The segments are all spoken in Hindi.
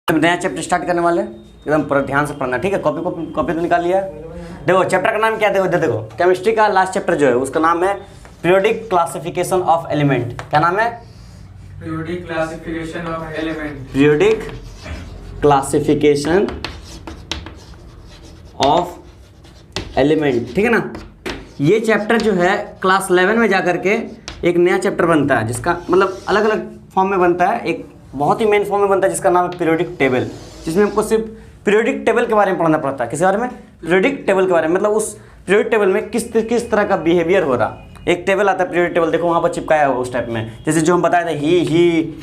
नया चैप्टर स्टार्ट करने वाले हैं, एकदम पूरा ध्यान से पढ़ना, ठीक है। कॉपी तो निकाल लिया। देखो चैप्टर का नाम क्या है, देखो केमिस्ट्री का लास्ट चैप्टर जो है उसका नाम है पीरियोडिक क्लासिफिकेशन ऑफ एलिमेंट। क्या नाम है? Periodic classification of element. Periodic classification of element, ठीक है ना। ये चैप्टर जो है क्लास 11 में जाकर के एक नया चैप्टर बनता है, जिसका मतलब अलग अलग फॉर्म में बनता है, एक बहुत ही मेन फॉर्म में बनता है जिसका नाम है पीरियोडिक टेबल, जिसमें हमको सिर्फ पीरियोडिक टेबल के बारे में पढ़ना पड़ता है। किस बारे में? पीरियोडिक टेबल के बारे में, मतलब उस पीरियोडिक टेबल में किस तरह का बिहेवियर हो रहा। एक टेबल आता है पीरियोडिक टेबल, देखो वहाँ पर चिपकाया हुआ उस टाइप में, जैसे जो हम बताए थे ही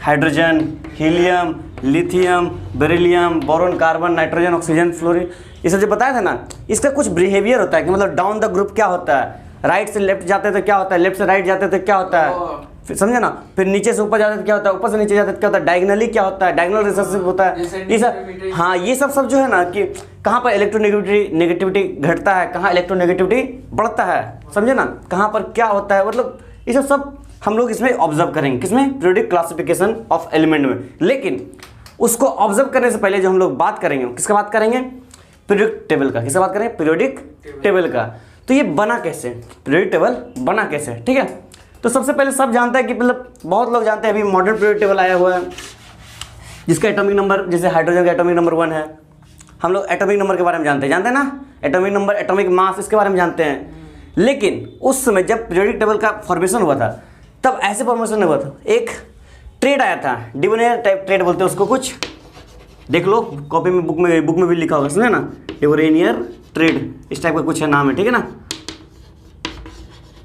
hydrogen, helium, lithium, beryllium, boron, carbon, nitrogen, oxygen, fluorine, ये सब जो बताया था ना, इसका कुछ बिहेवियर होता है कि मतलब डाउन द ग्रुप क्या होता है, राइट से लेफ्ट जाते तो क्या होता है, लेफ्ट से राइट जाते तो क्या होता है, फिर समझे ना, फिर नीचे से ऊपर जाते तो क्या होता है, ऊपर से नीचे जाते तो क्या होता है, डायगोनली क्या होता है, डायगोनल रिसेसिव होता है, ये सब। हाँ, ये सब जो है ना कि कहाँ पर इलेक्ट्रोनेगेटिविटी घटता है, कहाँ इलेक्ट्रोनेगेटिविटी बढ़ता है, समझे ना, कहाँ पर क्या होता है, मतलब ये सब हम लोग इसमें ऑब्जर्व करेंगे। किसमें? पीरियोडिक क्लासिफिकेशन ऑफ एलिमेंट में। लेकिन उसको ऑब्जर्व करने से पहले जो हम लोग बात करेंगे, किसका बात करेंगे? पीरियोडिक टेबल का। किसका बात करेंगे? पीरियोडिक टेबल का। तो ये बना कैसे, पीरियोडिक टेबल बना कैसे, ठीक है। तो सबसे पहले सब जानता है कि मतलब बहुत लोग जानते हैं अभी मॉडर्न पीरियोडिक टेबल आया हुआ है, जिसका एटॉमिक नंबर, जैसे हाइड्रोजन का एटॉमिक नंबर 1 है। हम लोग एटॉमिक नंबर के बारे में जानते हैं ना, एटॉमिक नंबर, एटॉमिक मास, इसके बारे में जानते हैं। लेकिन उस समय जब पीरियोडिक टेबल का फॉर्मेशन हुआ था, तब ऐसे फॉर्मेशन नहीं हुआ था, एक ट्रेड आया था, डिबोनेयर टाइप ट्रेड बोलते हैं उसको, कुछ देख लो कॉपी में, बुक में भी लिखा होगा, सुने ना, डिबोनेयर ट्रेड, इस टाइप का कुछ है, नाम है, ठीक है ना,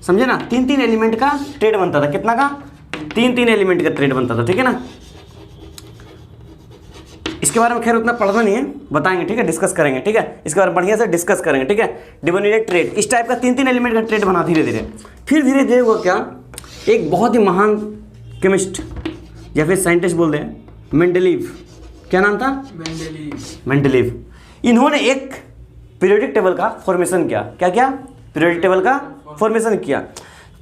समझे ना। 3 एलिमेंट का ट्रेड बनता था। कितना का? 3 एलिमेंट का ट्रेड बनता था, ठीक है ना। इसके बारे में खैर उतना पढ़ना नहीं है, बताएंगे, ठीक है, डिस्कस करेंगे, ठीक है, इसके बारे में बढ़िया से डिस्कस करेंगे, ठीक है। डिबोनेयर ट्रेड, इस टाइप का 3 एलिमेंट का ट्रेड बना धीरे धीरे। फिर धीरे धीरे वो क्या, एक बहुत ही महान केमिस्ट या फिर साइंटिस्ट बोलते हैं, मेंडलीव। क्या नाम था? मेंडलीव। इन्होंने एक पीरियोडिक टेबल का फॉर्मेशन किया। क्या? पीरियोडिक टेबल का फॉर्मेशन किया।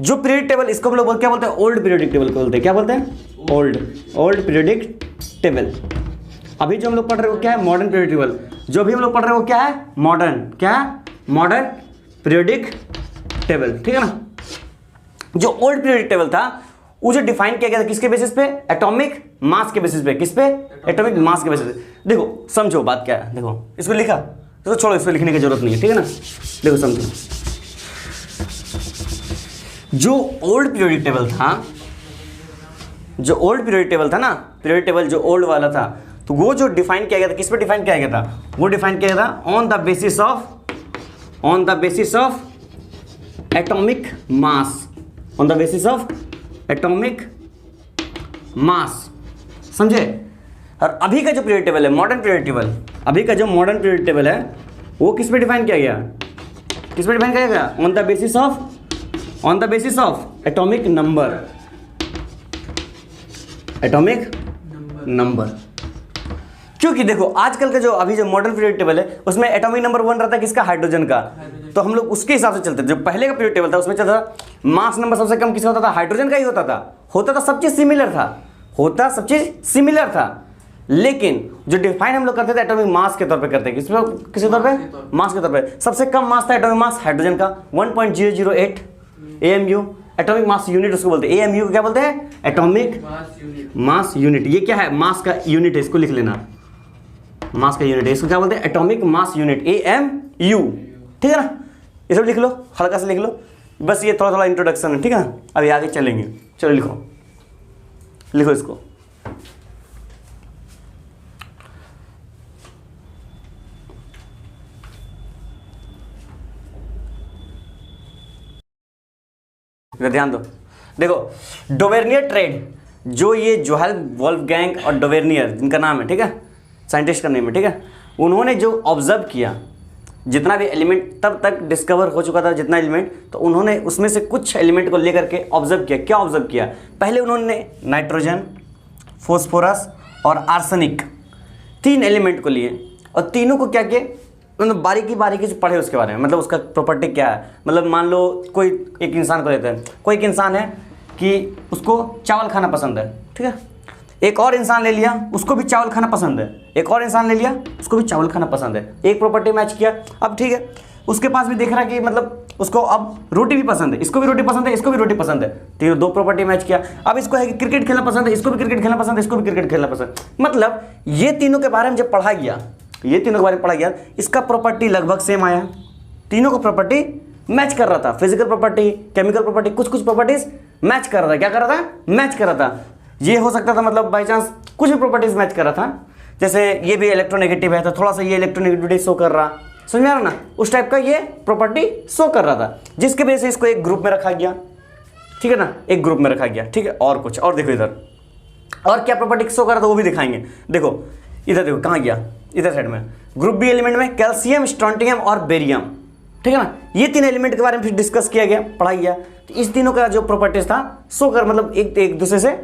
जो पीरियोडिक टेबल, इसको हम लोग क्या बोलते हैं? ओल्ड पीरियोडिक टेबल को बोलते हैं। क्या बोलते हैं? Old periodic table. अभी जो हम लोग पढ़ रहे हो क्या है? Modern periodic table. जो भी हम लोग पढ़ रहे हो क्या है? मॉडर्न पीरियोडिक टेबल, ठीक है ना। जो ओल्ड पीरियोडिक टेबल था वो जो डिफाइन किया गया था किसके बेसिस पे? एटॉमिक मास के बेसिस पे। किस पे? एटॉमिक मास के बेसिस पे। देखो समझो बात क्या है, देखो इसको लिखा, तो छोड़ो, इसको लिखने की जरूरत नहीं है, ठीक है ना। देखो समझो, जो ओल्ड पीरियोडिक टेबल था ना, पीरियोडिक टेबल जो ओल्ड वाला था, तो वो जो डिफाइन किया गया था, किस पे डिफाइन किया गया था? वो डिफाइन किया गया था on the basis of atomic mass, on the basis of atomic mass, समझे। और अभी का जो पीरियोडिक टेबल है, मॉडर्न पीरियोडिक टेबल, अभी का जो मॉडर्न पीरियोडिक टेबल है, वो किस पे डिफाइन किया गया? किस पे डिफाइन किया गया? On the basis of atomic number. क्योंकि देखो आजकल का जो अभी जो मॉडर्न पीरियोडिक टेबल है, उसमें एटॉमिक नंबर 1 रहता है किसका? हाइड्रोजन का। तो हम लोग उसके हिसाब से चलते थे। जो पहले का पीरियोडिक टेबल था उसमें चलता था मास नंबर सबसे कम किसका होता था? हाइड्रोजन का ही होता था, सब चीज सिमिलर था, लेकिन जो डिफाइन हम लोग करते थे एटॉमिक मास के तौर पे करते हैं। किस तौर पे? मास के तौर पे। सबसे कम मास था एटॉमिक मास हाइड्रोजन का, 1.008 AMU, एटॉमिक मास यूनिट उसको बोलते हैं। AMU को क्या बोलते हैं? Atomic mass unit. ये क्या है? मास का यूनिट है, इसको लिख लेना, मास का यूनिट है, इसको क्या बोलते हैं? एटॉमिक मास यूनिट, AMU, ठीक है ना। ये सब लिख लो, हल्का से लिख लो, बस ये थोड़ा इंट्रोडक्शन है, ठीक है ना। अभी आगे चलेंगे, चलो लिखो इसको। ध्यान दो, देखो डोवेर्नियर ट्रेड, जो ये जोहान वोल्फगैंग और डोवेर्नियर जिनका नाम है, ठीक है, साइंटिस्ट का नेम है, ठीक है, उन्होंने जो ऑब्जर्व किया जितना भी एलिमेंट तब तक डिस्कवर हो चुका था, जितना एलिमेंट, तो उन्होंने उसमें से कुछ एलिमेंट को लेकर के ऑब्जर्व किया। क्या ऑब्जर्व किया? पहले उन्होंने नाइट्रोजन, फॉस्फोरस और आर्सेनिक 3 एलिमेंट को लिए, और तीनों को क्या किए, मतलब बारीकी से पढ़े उसके बारे में, मतलब उसका प्रॉपर्टी क्या है। मतलब मान लो कोई एक इंसान को लेते हैं, कोई एक इंसान है कि उसको चावल खाना पसंद है, ठीक है, एक और इंसान ले लिया, उसको भी चावल खाना पसंद है, एक और इंसान ले लिया, उसको भी चावल खाना पसंद है, एक प्रॉपर्टी मैच किया। अब ठीक है, उसके पास भी देख रहा है कि मतलब उसको अब रोटी भी पसंद है, इसको भी रोटी पसंद है, इसको भी रोटी पसंद है, तो ये दो प्रॉपर्टी मैच किया। अब इसको है कि क्रिकेट खेलना पसंद है, इसको भी क्रिकेट खेलना पसंद है, इसको भी क्रिकेट खेलना पसंद। मतलब ये तीनों के बारे में जब पढ़ा गया, ये तीनों के बारे में पढ़ा गया, इसका प्रॉपर्टी लगभग सेम आया, तीनों को प्रॉपर्टी मैच कर रहा था, फिजिकल प्रॉपर्टी, केमिकल प्रॉपर्टी, कुछ कुछ प्रॉपर्टीज मैच कर रहा था। क्या कर रहा था? मैच कर रहा था। ये हो सकता था मतलब बाई चांस कुछ भी प्रॉपर्टीज मैच कर रहा था, जैसे ये भी इलेक्ट्रोनेगेटिव है तो थोड़ा सा ये इलेक्ट्रोनेगेटिविटी शो कर रहा, समझ में आ रहा ना, उस टाइप का ये प्रॉपर्टी शो कर रहा था, जिसके वजह से इसको एक ग्रुप में रखा गया, ठीक है ना, एक ग्रुप में रखा गया। ठीक है, और कुछ और देखो इधर और क्या प्रॉपर्टी शो कर रहा था वो भी दिखाएंगे। देखो इधर, देखो कहाँ गया, इधर साइड में ग्रुप बी एलिमेंट में कैल्शियम, स्ट्रोंटियम और बेरियम, ठीक है ना, ये तीन एलिमेंट के बारे में फिर डिस्कस किया गया, पढ़ाई गया। तो इस तीनों का जो प्रॉपर्टीज था शो कर मतलब एक दूसरे से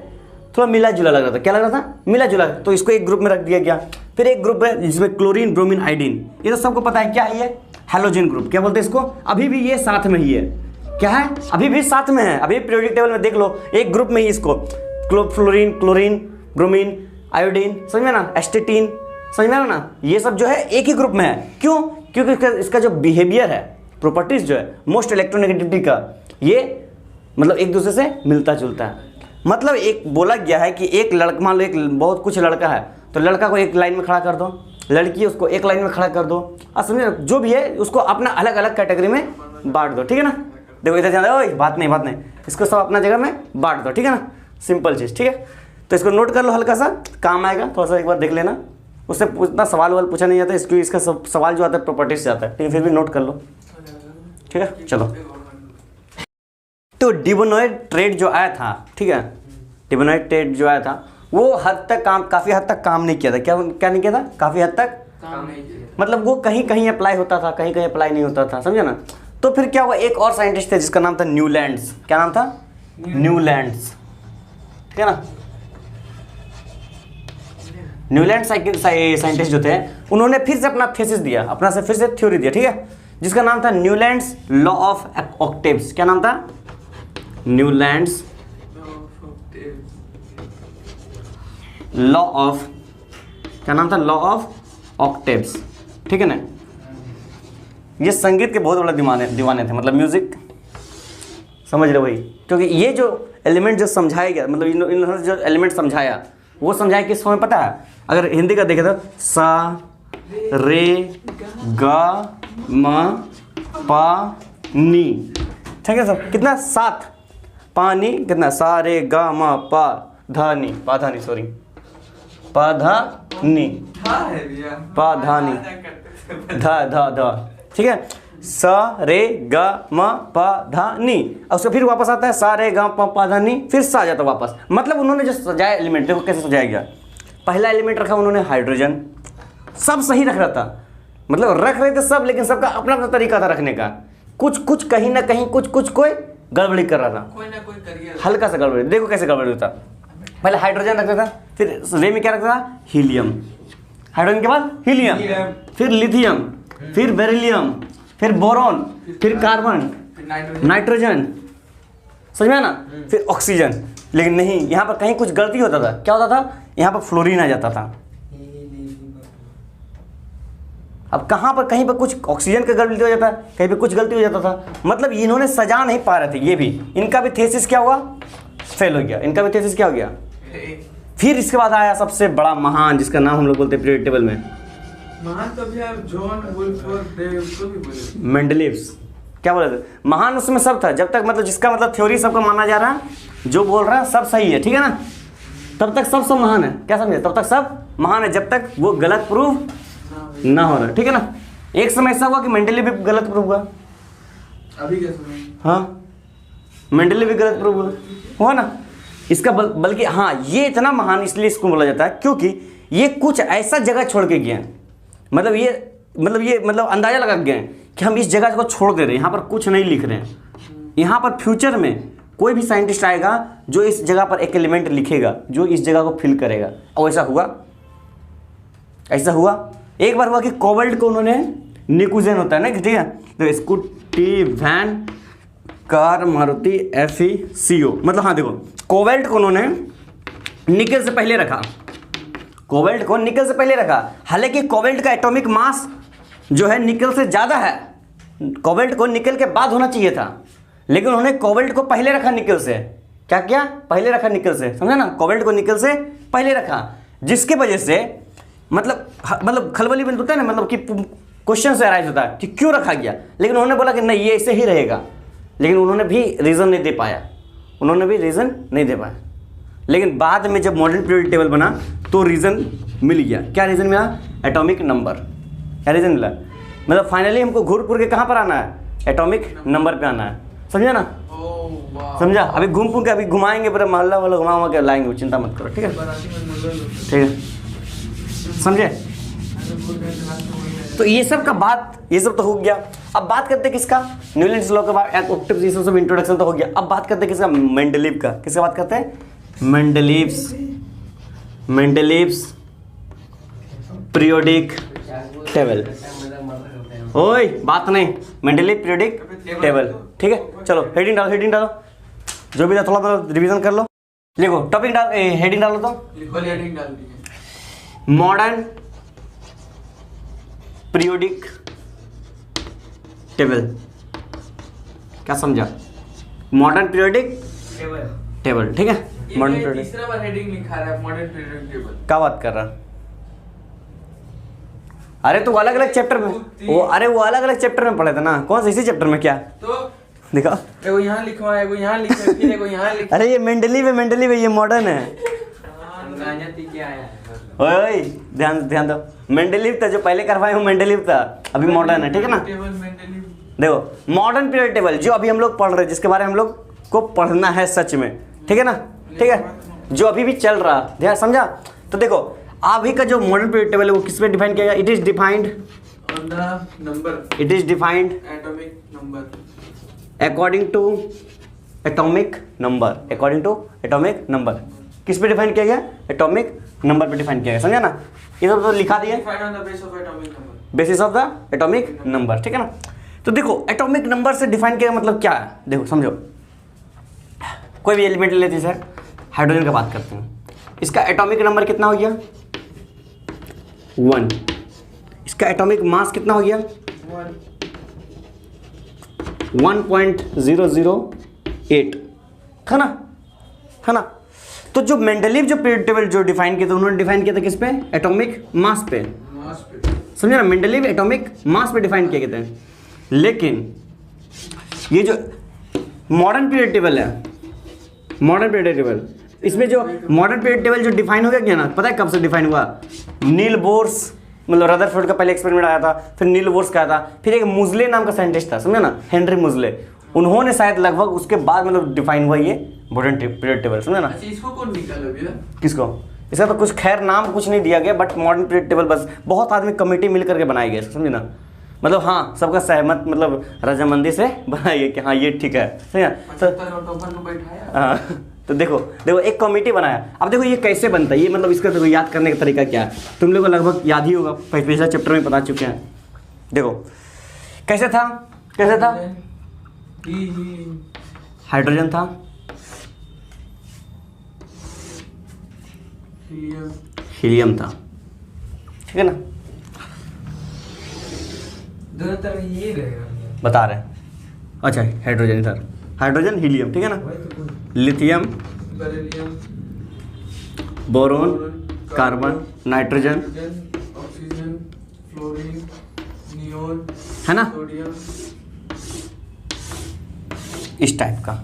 थोड़ा मिला जुला लग रहा था। क्या लग रहा था? मिला जुला। तो इसको एक ग्रुप में रख दिया गया। फिर एक ग्रुप है जिसमें क्लोरीन, ब्रोमीन, आयोडीन, ये तो सबको पता है क्या है, ये हैलोजन ग्रुप। क्या बोलते हैं इसको? अभी भी ये साथ में ही है। क्या है? अभी भी साथ में है, अभी पीरियोडिक टेबल में देख लो, एक ग्रुप में ही इसको फ्लोरीन, क्लोरीन, ब्रोमीन, आयोडीन, समझ में ना, एस्टेटीन, समझ में ना, ये सब जो है एक ही ग्रुप में है। क्यों? क्योंकि इसका जो बिहेवियर है, प्रॉपर्टीज जो है, मोस्ट इलेक्ट्रोनेगेटिविटी का, ये मतलब एक दूसरे से मिलता जुलता है। मतलब एक बोला गया है कि एक लड़का, मान लो एक बहुत कुछ लड़का है, तो लड़का को एक लाइन में खड़ा कर दो, लड़की उसको एक लाइन में खड़ा कर दो, और समझे, जो भी है उसको अपना अलग अलग कैटेगरी में बांट दो, ठीक है ना। देखो इधर ध्यान दो, बात नहीं, इसको सब अपना जगह में बांट दो, ठीक है ना, सिंपल चीज़, ठीक है। तो इसको नोट कर लो, हल्का सा काम आएगा, थोड़ा सा एक बार देख लेना, उससे इतना सवाल वाल पूछा नहीं जाता, इसको इसका सब सवाल जो आता है प्रॉपर्टी से आता है, ठीक है, फिर भी नोट कर लो, ठीक है। चलो, तो डिबोनॉइड ट्रेड जो आया था, ठीक है, डिबोनॉइड ट्रेड जो आया था वो काफ़ी हद तक काम नहीं किया था। क्या नहीं किया था? काफ़ी हद तक काम नहीं किया, मतलब वो कहीं कहीं अप्लाई होता था, कहीं कहीं अप्लाई नहीं होता था, समझे ना। तो फिर क्या हुआ, एक और साइंटिस्ट थे जिसका नाम था न्यूलैंड्स। क्या नाम था? न्यूलैंड्स, ठीक है ना। न्यूलैंड साइंटिस्ट जो थे, उन्होंने फिर से अपना थीसिस दिया, अपना से फिर से थ्योरी दिया, ठीक है, जिसका नाम था न्यूलैंड्स लॉ ऑफ ऑक्टेव्स। क्या नाम था? न्यूलैंड्स लॉ ऑफ, क्या नाम था? लॉ ऑफ ऑक्टेव्स, ठीक है ना। ये संगीत के बहुत बड़े दीवाने थे, मतलब म्यूजिक, समझ रहे भाई, क्योंकि ये जो एलिमेंट जो समझाया गया, मतलब इन्होंने जो एलिमेंट समझाया, वो समझाया किस फॉर्म में पता है? अगर हिंदी का देखे तो सा रे गा मा पा नी, ठीक है सब, कितना? 7 पानी, कितना? सा रे गा मा पा धा नी, पा धा नी, सॉरी, पा धा नी, पा धा नी, धा धा धा, ठीक है, सा रे गा मा पा धा नी, और उसको फिर वापस आता है सा रे गा मा पा धा नी, फिर सा आ जाता है वापस। मतलब उन्होंने जो सजाया एलिमेंट, देखो कैसे सजाया गया। पहला एलिमेंट रखा उन्होंने हाइड्रोजन, सब सही रख रहा था, मतलब रख रहे थे सब, लेकिन सबका अपना अपना तरीका था रखने का, कुछ कहीं ना कहीं कुछ कोई गड़बड़ी कर रहा था, कोई ना कोई करियर, हल्का सा गड़बड़ी। देखो कैसे गड़बड़ी होता, पहले हाइड्रोजन रखता था, फिर रे में क्या रखता था? हीलियम, हाइड्रोजन के बाद हीलियम, फिर लिथियम, फिर बेरिलियम, फिर बोरॉन, फिर कार्बन, नाइट्रोजन, समझ में ना, फिर ऑक्सीजन। लेकिन नहीं, यहाँ पर कहीं कुछ गलती होता था। क्या होता था? यहाँ पर फ्लोरीन आ जाता था। अब कहाँ पर कहीं पर कुछ ऑक्सीजन का गलती हो जाता है, कहीं पर कुछ गलती हो जाता था, मतलब इन्होंने सजा नहीं पा रहे थे। ये भी इनका भी थीसिस क्या हुआ? फेल हो गया, इनका भी थीसिस क्या हो गया? फिर इसके बाद आया सबसे बड़ा महान, जिसका नाम हम लोग बोलते हैं पीरियोडिक टेबल में, महान तो भी आप जॉन वुल्फवर्थ को भी बोले, मेंडलीव्स। क्या बोले थे? महान उसमें सब था, जब तक मतलब जिसका मतलब थ्योरी सबको माना जा रहा है, जो बोल रहा है सब सही है, ठीक है ना, तब तक सब महान है। क्या समझे? तब तक सब महान है, जब तक वो गलत प्रूव ना हो रहा है, ठीक है ना। एक समय ऐसा हुआ कि मेंडलीव भी गलत प्रूव हुआ, अभी क्या सुना? हाँ, मेंडलीव भी गलत प्रूव हुआ ना। इसका बल्कि हाँ, ये इतना महान इसलिए इसको बोला जाता है क्योंकि ये कुछ ऐसा जगह छोड़ के गए, मतलब ये अंदाजा लगा गए कि हम इस जगह को छोड़ दे रहे हैं, यहाँ पर कुछ नहीं लिख रहे हैं। यहाँ पर फ्यूचर में कोई भी साइंटिस्ट आएगा जो इस जगह पर एक एलिमेंट लिखेगा, जो इस जगह को फिल करेगा। और ऐसा हुआ एक बार हुआ कि कोबाल्ट को उन्होंने, निकोजेन होता है ना, ठीक है, तो इसको T van car Maruti FeCO, मतलब हाँ देखो, कोबाल्ट को उन्होंने निकल से पहले रखा, कोबाल्ट को निकल से पहले रखा। हालांकि कोबाल्ट का एटॉमिक मास जो है निकल से ज़्यादा है, कोबाल्ट को निकल के बाद होना चाहिए था, लेकिन उन्होंने कोबाल्ट को पहले रखा निकल से। क्या किया? पहले रखा निकल से, समझा ना? कोबाल्ट को निकल से पहले रखा, जिसके वजह से मतलब खलबली बिंदु होता है ना, मतलब कि क्वेश्चन से अराइज होता है कि क्यों रखा गया, लेकिन उन्होंने बोला कि नहीं ये ऐसे ही रहेगा, लेकिन उन्होंने भी रीज़न नहीं दे पाया, लेकिन बाद में जब मॉडर्न पीरियोडिक टेबल बना तो रीज़न मिल गया। क्या रीज़न मिला? Atomic number. क्या रीज़न मिला? मतलब फाइनली हमको घूर पुर के कहाँ पर आना है? एटॉमिक नंबर पे आना है, समझा ना? समझा? अभी घूम पुर के अभी घुमाएंगे, पूरा मोहल्ला वाला घुमा के लाएंगे, चिंता मत करो, ठीक है? ठीक है, समझे? तो ये सब का बात, ये सब तो हो गया। अब बात करते हैं किसका? न्यूलैंड्स लॉ का बात, ऑक्टेव इंट्रोडक्शन तो हो गया। अब बात करते हैं किसका? मेंडलीव का। किसका बात करते हैं? Mendeleev's periodic table. ओए बात नहीं, मेंडलीव पीरियोडिक टेबल, ठीक है? चलो हेडिंग डालो, जो भी था थोड़ा बहुत रिवीजन कर लो। लिखो टॉपिक डाल, हेडिंग डालो तो हेडिंग डाल दीजिए। Modern periodic table. क्या समझा? मॉडर्न पीरियोडिक टेबल, ठीक है? Modern periodic. तीसरा बार हेडिंग लिखा रहा है मॉडर्न पीरियोडिक टेबल। क्या बात कर रहा? अरे तो अलग अलग चैप्टर में वो अलग अलग चैप्टर में पढ़े थे ना। कौन से? इसी चैप्टर में? क्या तो दिखा, एगो यहाँ लिखवा, एगो यहाँ लिखा, फिर एगो यहाँ लिखा। अरे ये मेंडलीव है, ये मॉडर्न है। क्या आया? ओए ध्यान दो, मेंडलीव था जो पहले करवाए हूँ, मेंडलीव था, अभी मॉडर्न है, ठीक है ना? Table Mendeleev. देखो मॉडर्न पीरियड टेबल जो अभी हम लोग पढ़ रहे हैं, जिसके बारे में हम लोग को पढ़ना है सच में, ठीक है ना? ठीक है, जो अभी भी चल रहा, ध्यान समझा? तो देखो अभी का जो मॉडर्न पीरियड टेबल है वो किस पे डिफाइन किया गया? It is defined on the number, it is defined atomic number, according to atomic number. किस पे डिफाइन किया गया? एटॉमिक नंबर पे डिफाइन किया गया, समझा ना? ये सब तो लिखा दिया, defined on the base of atomic number, basis of the atomic number, ठीक है ना? तो देखो एटॉमिक नंबर से डिफाइन किया मतलब क्या है? देखो समझो, कोई भी एलिमेंट लेते हैं सर, हाइड्रोजन का बात करते हैं, इसका एटॉमिक नंबर कितना हो गया? 1। इसका एटॉमिक मास कितना हो गया? 1.008, है ना? तो जो मेंडलीव जो पीरियड टेबल जो डिफाइन किया था, उन्होंने डिफाइन किया था किस पे? एटॉमिक मास पे, समझे ना? मेंडलीव एटॉमिक मास पे डिफाइन किए गए थे। लेकिन ये जो मॉडर्न पीरियड टेबल है, इसमें जो मॉडर्न पीरियड टेबल जो डिफाइन हो गया ना, पता है कब से डिफाइन हुआ? नील बोर्स, मतलब रदरफोर्ड का पहले एक्सपेरिमेंट आया था, फिर नील बोर्स का आया था, फिर एक मुजले नाम का साइंटिस्ट था, समझे ना? हेनरी मुजले, उन्होंने शायद लगभग उसके बाद मतलब डिफाइन हुआ ये मॉडर्न पीरियड टेबल, समझे ना? अच्छा इसको कौन निकाला भैया? किसको? इसका तो कुछ खैर नाम कुछ नहीं दिया गया, बट मॉडर्न पीरियड टेबल बस बहुत आदमी कमेटी मिल करके बनाई गई, समझे ना? मतलब हाँ, सबका सहमत, मतलब रजामंदी से बनाई गई कि हाँ ये ठीक है, समझे ना? हाँ, तो देखो एक कमेटी बनाया। अब देखो ये कैसे बनता है, ये मतलब इसका देखो याद करने का तरीका क्या है, तुम लोगों को लगभग याद ही होगा, पिछले चैप्टर में बता चुके हैं। देखो कैसे था? हाइड्रोजन था, हीलियम था, ठीक है ना? दोनों तरफ ये रहेगा, बता रहे हैं। अच्छा हाइड्रोजन इधर, हाइड्रोजन हीलियम, ठीक है ना? Lithium, beryllium, boron, carbon, nitrogen, oxygen, fluorine, neon, है ना? सोडियम, इस टाइप का,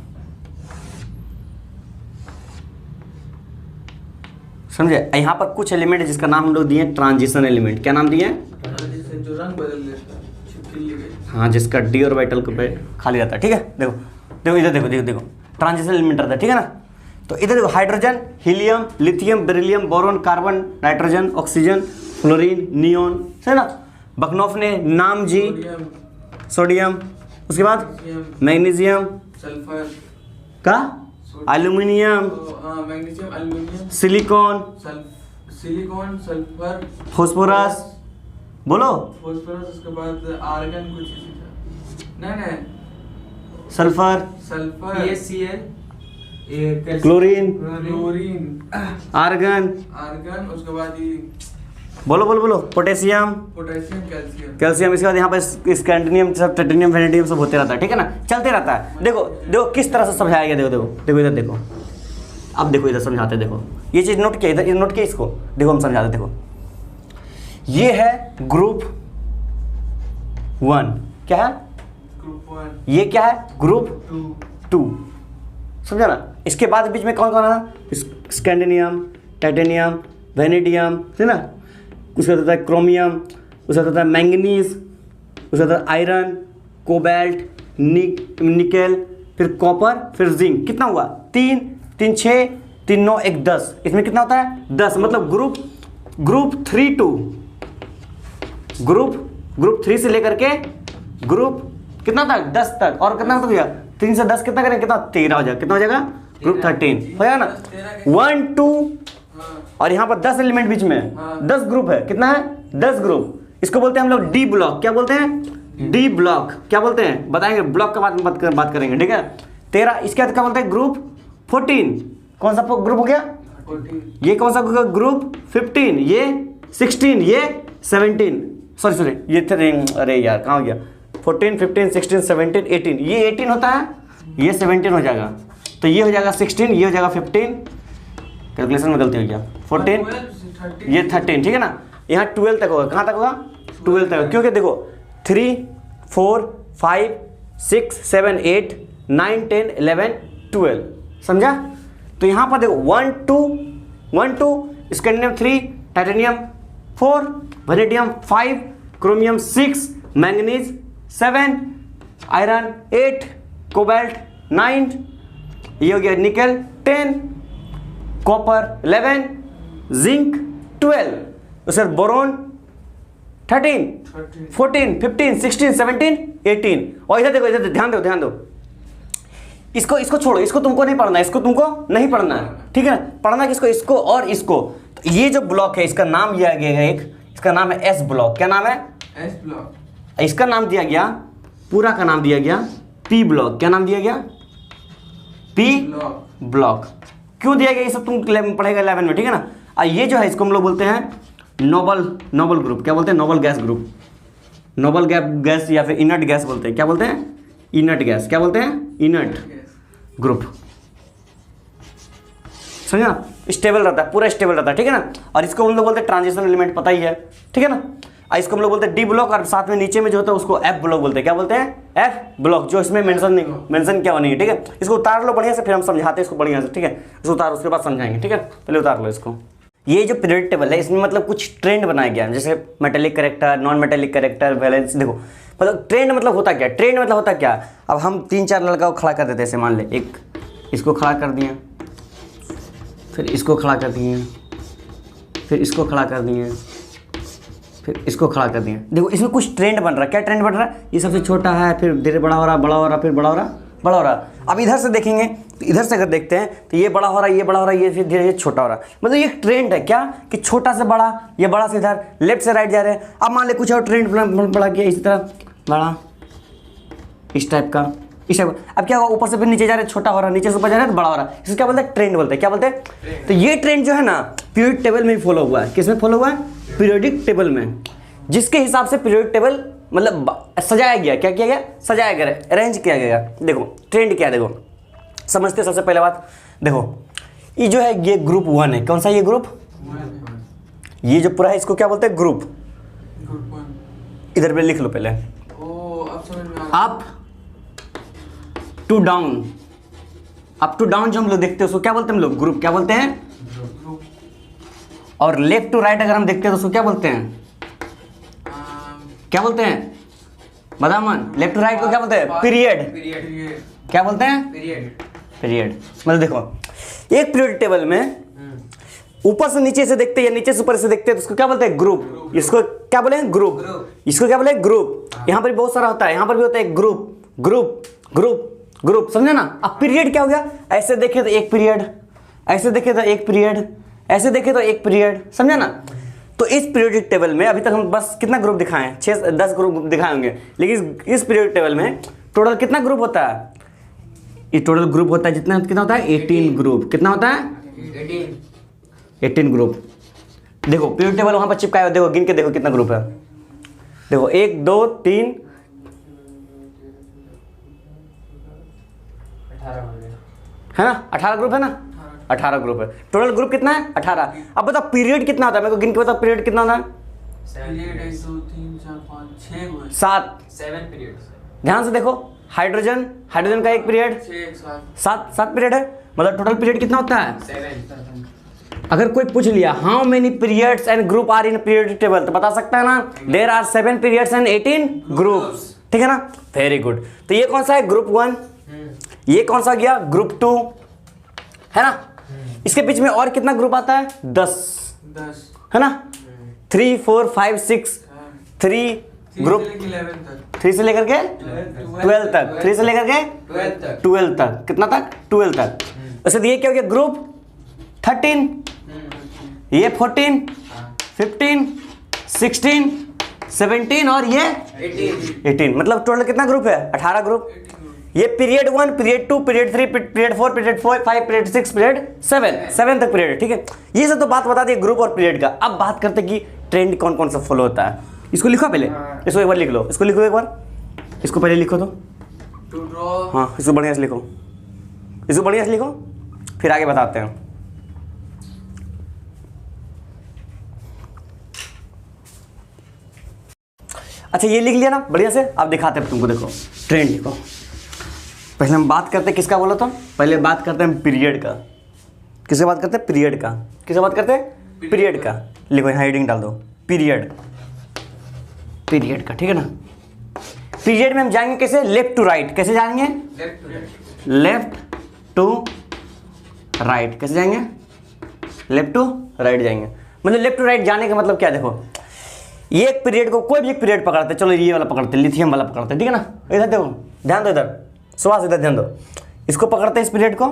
समझे? यहाँ पर कुछ एलिमेंट है जिसका नाम हम लोग दिए ट्रांजिशन एलिमेंट। क्या नाम दिए? जिससे जो रंग बदल देता है, छिपकली गई। हाँ, जिसका डी ऑर्बिटल पे खाली रहता है, ठीक है? देखो इधर देखो ट्रांजिशन एलिमेंट रहता है, ठीक है ना? तो इधर देखो hydrogen, helium, lithium, beryllium, boron, carbon, nitrogen, oxygen, fluorine, neon, है ना? बकनोफ ने नाम जी, सोडियम, उसके बाद मैग्नीशियम, सल्फर का, aluminium, magnesium, aluminium, silicon, silicon, sulphur, phosphorus, बोलो फास्फोरस, उसके बाद आर्गन कुछ नहीं, sulphur, sulphur, PaCl, chlorine, chlorine, argon, argon, उसके बाद ये बोलो बोलो बोलो, पोटेशियम, पोटेशियम, कैल्शियम। कैल्शियम, इसके बाद यहाँ पर स्कैंडिनियम, सब टाइटेनियम, वेनेडियम सब होते रहता है, ठीक है ना, चलते रहता है। देखो देखो किस तरह से समझाया गया, देखो देखो देखो इधर देखो, अब देखो इधर समझाते, देखो ये चीज़ नोट किया, इधर नोट किया इसको, देखो हम समझाते, देखो ये है ग्रुप 1, क्या है ग्रुप 1, ये, क्या है ग्रुप 2, 2, समझा ना। इसके बाद बीच में कौन कौन है, स्कैंडिनियम, टाइटेनियम, वेनेडियम, है ना, उसके बाद होता है क्रोमियम, उसके बाद होता है मैंगनीज, उसके बाद आयरन, कोबाल्ट, निकेल, फिर कॉपर, फिर जिंक। कितना हुआ, 3 3 6 3 9 1 10, इसमें कितना होता है 10, मतलब ग्रुप 3 टू ग्रुप 3 से लेकर के ग्रुप कितना तक 10 तक, और कितना तक भैया 3 से 10 कितना करेंगे, कितना 13 हो जाएगा, कितना हो जाएगा ग्रुप 13 हो जाएगा ना, 1 2, और यहाँ पर 10 एलिमेंट बीच में, 10 ग्रुप है, कितना है 10 ग्रुप। इसको बोलते हैं हम लोग डी ब्लॉक, क्या बोलते हैं डी ब्लॉक, क्या बोलते हैं बताएंगे, ब्लॉक का बात करेंगे, ठीक है। 13, इसके बाद क्या बोलते हैं ग्रुप 14, कौन सा ग्रुप हो गया 14, ये कौन सा ग्रुप 15, ये 16, ये 17, सॉरी ये थे, अरे यार कहाँ हो गया, 14 15 16 17 18, ये 18 होता है, ये 17 हो जाएगा, तो ये हो जाएगा 16, ये हो जाएगा 15, कैलकुलेशन में गलती हो गया, 14, 12, ये 13, ठीक है ना। यहाँ 12 तक होगा, कहाँ तक होगा 12 तक होगा, क्योंकि देखो 3 4 5 6 7 8 9 10 11 12, समझा। तो यहाँ पर देखो 1 2 स्कैंडिनियम 3, titanium 4, vanadium 5, chromium 6, manganese 7, iron 8, cobalt 9, ये हो गया निकेल 10, कॉपर 11, जिंक 12, उसके बाद बोरोन 13, 14 15 16 17 18, और इधर देखो, इधर ध्यान दो, इसको छोड़ो, इसको तुमको नहीं पढ़ना है, इसको तुमको नहीं पढ़ना है, ठीक है ना, पढ़ना किसको, इसको और इसको। तो ये जो ब्लॉक है इसका नाम दिया गया है, एक इसका नाम है एस ब्लॉक, क्या नाम है एस ब्लॉक, इसका नाम दिया गया, पूरा का नाम दिया गया पी ब्लॉक, क्या नाम दिया गया पी ब्लॉक। क्यों दिया गया ये सब तुम पढ़ेगा 11 में, ठीक है ना। और ये जो है इसको हम लोग बोलते हैं नोबल ग्रुप, क्या बोलते हैं noble gas group, noble gas या फिर इनर्ट गैस बोलते हैं, क्या बोलते हैं इनर्ट गैस, क्या बोलते हैं इनर्ट ग्रुप, समझा, स्टेबल रहता है, पूरा स्टेबल रहता है, ठीक है ना। और इसको हम लोग बोलते हैं ट्रांजिशन एलिमेंट, पता ही है, ठीक है ना। और इसको हम लोग बोलते हैं डी ब्लॉक, और साथ में नीचे में जो होता है उसको एफ ब्लॉक बोलते हैं, क्या बोलते हैं एफ ब्लॉक, जो इसमें मेंशन क्या नहीं है, ठीक है। इसको उतार लो बढ़िया से, फिर हम समझाते हैं इसको बढ़िया से, ठीक है। इसको उतार, उसके बाद समझाएंगे, ठीक है, पहले उतार लो इसको। ये जो पीरियड टेबल है इसमें मतलब कुछ ट्रेंड बनाया गया है, जैसे metallic character, non metallic character, valence, देखो मतलब ट्रेंड मतलब होता क्या, ट्रेंड मतलब होता क्या। अब हम 3-4 लड़का को खड़ा कर देते हैं, ऐसे मान ले, एक इसको खड़ा कर दिए, फिर इसको खड़ा कर दिए, फिर इसको खड़ा कर दिए, फिर इसको खड़ा कर दिए। देखो इसमें कुछ ट्रेंड बन रहा है, क्या ट्रेंड बन रहा है, ये सबसे छोटा है, फिर धीरे बड़ा हो रहा, बड़ा हो रहा, फिर बड़ा हो रहा, बड़ा हो रहा। अब इधर से देखेंगे तो इधर से अगर देखते हैं तो ये बड़ा हो रहा है, ये बड़ा हो रहा है, ये फिर धीरे धीरे छोटा हो रहा है। मतलब ये ट्रेंड है क्या, कि छोटा से बड़ा, ये बड़ा से इधर, लेफ्ट से राइट जा रहे हैं। अब मान ले कुछ और ट्रेंड बड़ा किया, इसी तरह बड़ा, इस टाइप का, इस टाइप का। अब क्या होगा, ऊपर से फिर नीचे जा रहे, छोटा हो रहा, नीचे से ऊपर जा रहे, बड़ा हो रहा। इसको क्या बोलते हैं, ट्रेंड बोलते हैं, क्या बोलते हैं। तो ये ट्रेंड जो है ना पीरियड टेबल में ही फॉलो हुआ है, किसमें फॉलो हुआ है, पीरियोडिक टेबल में, जिसके हिसाब से पीरियोडिक टेबल मतलब सजाया गया, क्या किया गया, सजाया गया, अरेंज किया गया। देखो ट्रेंड क्या है, देखो समझते, सबसे पहले बात देखो, ये जो है ये ग्रुप 1 है, कौन सा ये ग्रुप, ये जो पूरा है इसको क्या बोलते हैं, ग्रुप 1। इधर पे लिख लो पहले, अब समझ में आ up to down, up to down जो हम लोग देखते हैं उसको क्या बोलते हैं हम लोग, ग्रुप, क्या बोलते हैं। और लेफ्ट टू राइट अगर हम देखते हैं तो उसको क्या बोलते हैं, क्या बोलते हैं बदामन, लेफ्ट टू राइट को क्या बोलते हैं, पीरियड, क्या बोलते हैं, पीरियड। मतलब देखो एक पीरियड टेबल में ऊपर से नीचे से देखते हैं या नीचे से ऊपर से देखते हैं तो उसको क्या बोलते हैं, ग्रुप। इसको क्या बोले, ग्रुप, इसको क्या बोले, ग्रुप। यहाँ पर बहुत सारा होता है, यहाँ पर भी होता है ग्रुप, ग्रुप, ग्रुप, ग्रुप, समझे ना। अब पीरियड क्या हो गया, ऐसे देखे तो एक पीरियड, ऐसे देखे तो एक पीरियड, ऐसे देखे तो एक पीरियड, समझे ना। तो इस पीरियोडिक टेबल में अभी तक हम बस कितना ग्रुप दिखाए हैं, 6-10 ग्रुप दिखाए होंगे, लेकिन इस पीरियोडिक टेबल में टोटल कितना ग्रुप होता है, ये टोटल ग्रुप होता है जितना, कितना होता है 18 ग्रुप। कितना होता है 18 ग्रुप। देखो पीरियड टेबल वहां पर चिपकाया हुआ, देखो गिन के देखो कितना ग्रुप है। देखो 1 2 3 है ना, 18 ग्रुप है ना, 18 ग्रुप है। टोटल ग्रुप कितना है 18। अब बताओ पीरियड कितना होता है, मेरे को गिन के बताओ पीरियड कितना होता है। Period 1 2 3 4 5 6 7 periods. ध्यान से देखो, हाइड्रोजन का एक पीरियड 7 पीरियड है, मतलब टोटल पीरियड कितना होता है 7। अगर कोई पूछ लिया how many periods and group are in period table, तो बता सकता है ना, there are 7 periods and 18 groups. ठीक है ना, वेरी गुड। तो ये कौन सा है ग्रुप 1, ये कौन सा गया ग्रुप 2, है ना। इसके बीच में और कितना ग्रुप आता है 10 है ना, 3 4 5 6 3 ग्रुप, 3 से लेकर के 12 तक, 3 से लेकर के 12 तक, कितना तक 12 तक। वैसे ये क्या हो गया ग्रुप 13, ये 14 15 16 17 और ये 18, मतलब टोटल कितना ग्रुप है 18 ग्रुप। ये period 1 period 2 period 3 period 4 period 5 period 6 period 7 तक पीरियड है। ठीक है, ये सब तो बात बता दी ग्रुप और पीरियड का। अब बात करते कि ट्रेंड कौन कौन सा फॉलो होता है। इसको लिखो पहले, इसको एक बार लिख लो, इसको लिखो एक बार, इसको पहले लिखो तो हाँ, इसको बढ़िया से लिखो, इसको बढ़िया से लिखो, फिर आगे बताते हैं। अच्छा ये लिख लिया ना बढ़िया से, अब दिखाते हैं तुमको। देखो ट्रेंड लिखो, पहले हम बात करते हैं किसका बोला तो, पहले बात करते हैं पीरियड का। किससे बात करते हैं पीरियड का, किससे बात करते हैं पीरियड का। लिखो यहाँ हेडिंग डाल दो पीरियड, पीरियड का। ठीक है ना, पीरियड में हम जाएंगे कैसे, लेफ्ट टू राइट। कैसे जाएंगे लेफ्ट टू राइट, कैसे जाएंगे लेफ्ट टू राइट जाएंगे। मतलब लेफ्ट टू राइट जाने का मतलब क्या, देखो ये एक पीरियड को, कोई भी एक पीरियड पकड़ते, चलो ये वाला पकड़ते, लिथियम वाला पकड़ते, ठीक है ना। इधर देखो, ध्यान दो, इधर सुभाष इधर ध्यान दो, इसको पकड़ते हैं इस पीरियड को,